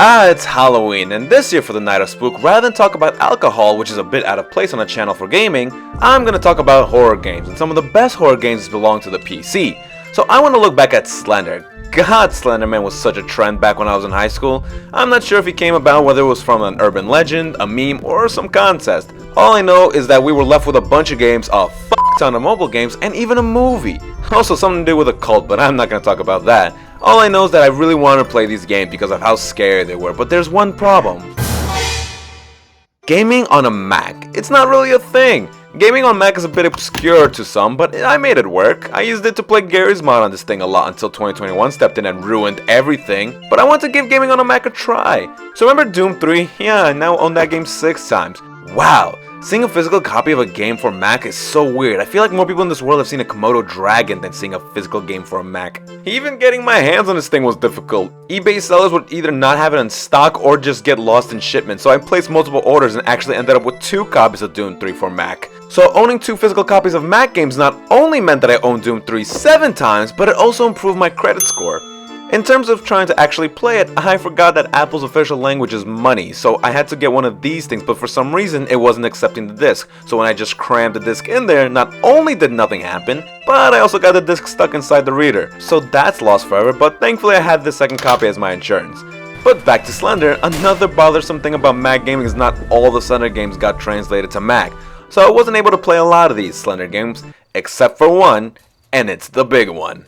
It's Halloween, and this year for the Night of Spook, rather than talk about alcohol, which is a bit out of place on a channel for gaming, I'm gonna talk about horror games, and some of the best horror games belong to the PC. So I want to look back at Slender. God, Slender Man was such a trend back when I was in high school. I'm not sure if he came about whether it was from an urban legend, a meme, or some contest. All I know is that we were left with a bunch of games, a ton of mobile games, and even a movie. Also something to do with a cult, but I'm not gonna talk about that. All I know is that I really wanted to play these games because of how scary they were, but there's one problem. Gaming on a Mac. It's not really a thing. Gaming on Mac is a bit obscure to some, but I made it work. I used it to play Gary's mod on this thing a lot until 2021 stepped in and ruined everything, but I want to give gaming on a Mac a try. So remember Doom 3? Yeah, I now own that game 6 times. Wow, seeing a physical copy of a game for Mac is so weird. I feel like more people in this world have seen a Komodo dragon than seeing a physical game for a Mac. Even getting my hands on this thing was difficult. eBay sellers would either not have it in stock or just get lost in shipment, so I placed multiple orders and actually ended up with 2 copies of Doom 3 for Mac. So owning 2 physical copies of Mac games not only meant that I owned Doom 3 7 times, but it also improved my credit score. In terms of trying to actually play it, I forgot that Apple's official language is money, so I had to get one of these things, but for some reason it wasn't accepting the disc. So when I just crammed the disc in there, not only did nothing happen, but I also got the disc stuck inside the reader. So that's lost forever, but thankfully I had the second copy as my insurance. But back to Slender, another bothersome thing about Mac gaming is not all the Slender games got translated to Mac. So I wasn't able to play a lot of these Slender games, except for one, and it's the big one.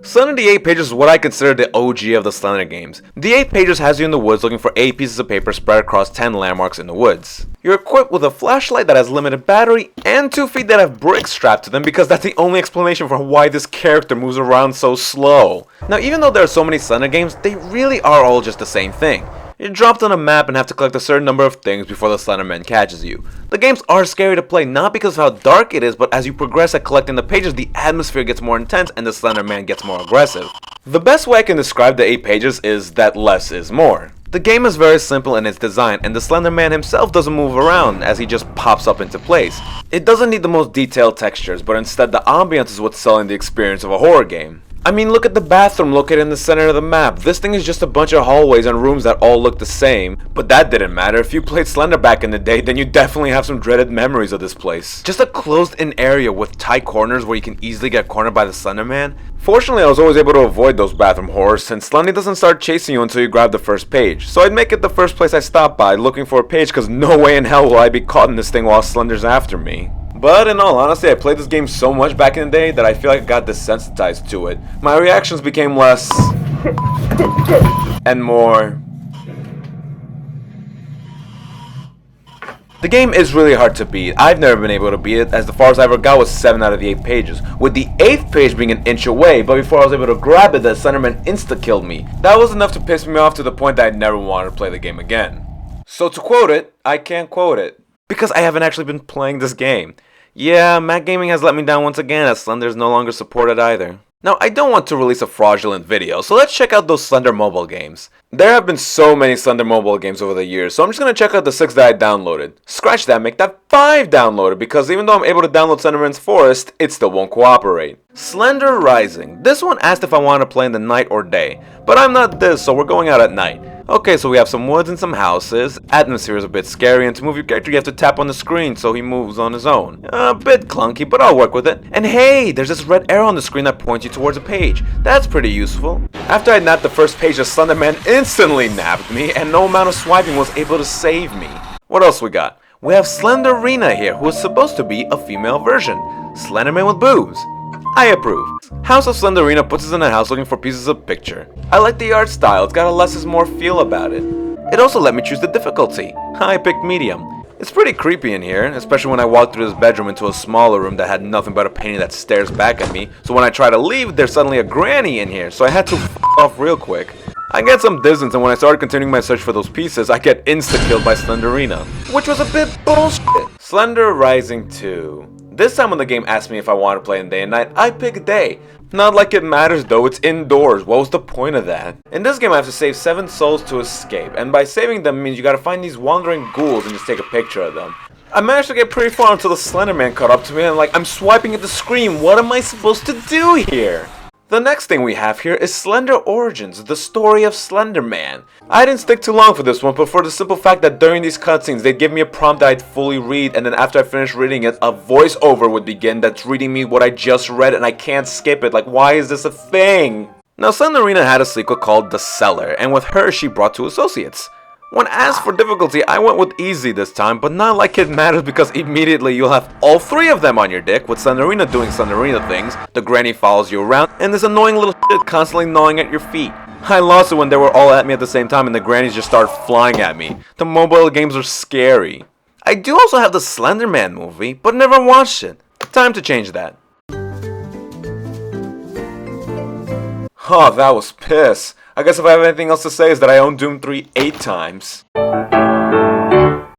Slender the 8 Pages is what I consider the OG of the Slender games. The 8 Pages has you in the woods looking for 8 pieces of paper spread across 10 landmarks in the woods. You're equipped with a flashlight that has limited battery and 2 feet that have bricks strapped to them because that's the only explanation for why this character moves around so slow. Now even though there are so many Slender games, they really are all just the same thing. You're dropped on a map and have to collect a certain number of things before the Slender Man catches you. The games are scary to play not because of how dark it is, but as you progress at collecting the pages, the atmosphere gets more intense and the Slender Man gets more aggressive. The best way I can describe the 8 Pages is that less is more. The game is very simple in its design, and the Slender Man himself doesn't move around as he just pops up into place. It doesn't need the most detailed textures, but instead the ambience is what's selling the experience of a horror game. I mean, look at the bathroom located in the center of the map. This thing is just a bunch of hallways and rooms that all look the same. But that didn't matter. If you played Slender back in the day, then you definitely have some dreaded memories of this place. Just a closed-in area with tight corners where you can easily get cornered by the Slender Man. Fortunately, I was always able to avoid those bathroom horrors since Slender doesn't start chasing you until you grab the first page. So I'd make it the first place I stopped by looking for a page because no way in hell will I be caught in this thing while Slender's after me. But in all honesty, I played this game so much back in the day that I feel like I got desensitized to it. My reactions became less and more. The game is really hard to beat. I've never been able to beat it, as the farthest I ever got was 7 out of the 8 pages, with the 8th page being an inch away, but before I was able to grab it, the Slenderman insta-killed me. That was enough to piss me off to the point that I never wanted to play the game again. So to quote it, I can't quote it, because I haven't actually been playing this game. Yeah, Mac Gaming has let me down once again, as Slender is no longer supported either. Now, I don't want to release a fraudulent video, so let's check out those Slender mobile games. There have been so many Slender mobile games over the years, so I'm just going to check out the 6 that I downloaded. Scratch that, make that 5 downloaded, because even though I'm able to download Slenderman's Forest, it still won't cooperate. Slender Rising. This one asked if I want to play in the night or day, but I'm not this, so we're going out at night. Okay, so we have some woods and some houses. Atmosphere is a bit scary, and to move your character you have to tap on the screen so he moves on his own. A bit clunky, but I'll work with it. And hey, there's this red arrow on the screen that points you towards a page. That's pretty useful. After I napped the first page, the Slender Man instantly nabbed me, and no amount of swiping was able to save me. What else we got? We have Slenderina here, who is supposed to be a female version. Slenderman with boobs. I approve. House of Slenderina puts us in a house looking for pieces of picture. I like the art style, it's got a less is more feel about it. It also let me choose the difficulty. I picked medium. It's pretty creepy in here, especially when I walked through this bedroom into a smaller room that had nothing but a painting that stares back at me. So when I try to leave, there's suddenly a granny in here, so I had to off real quick. I get some distance, and when I started continuing my search for those pieces, I get insta-killed by Slenderina, which was a bit bullshit. Slender Rising 2. This time when the game asked me if I want to play in day and night, I pick day. Not like it matters though, it's indoors. What was the point of that? In this game I have to save 7 souls to escape, and by saving them means you gotta find these wandering ghouls and just take a picture of them. I managed to get pretty far until the Slender Man caught up to me and I'm swiping at the screen. What am I supposed to do here? The next thing we have here is Slender Origins, the story of Slender Man. I didn't stick too long for this one, but for the simple fact that during these cutscenes they'd give me a prompt that I'd fully read, and then after I finished reading it, a voiceover would begin that's reading me what I just read, and I can't skip it. Like, why is this a thing? Now, Slenderina had a sequel called The Cellar, and with her she brought two associates. When asked for difficulty, I went with easy this time, but not like it matters because immediately you'll have all three of them on your dick, with Slenderina doing Slenderina things, the granny follows you around, and this annoying little shit constantly gnawing at your feet. I lost it when they were all at me at the same time and the grannies just started flying at me. The mobile games are scary. I do also have the Slender Man movie, but never watched it. Time to change that. Oh, that was piss. I guess if I have anything else to say is that I own Doom 3 8 times.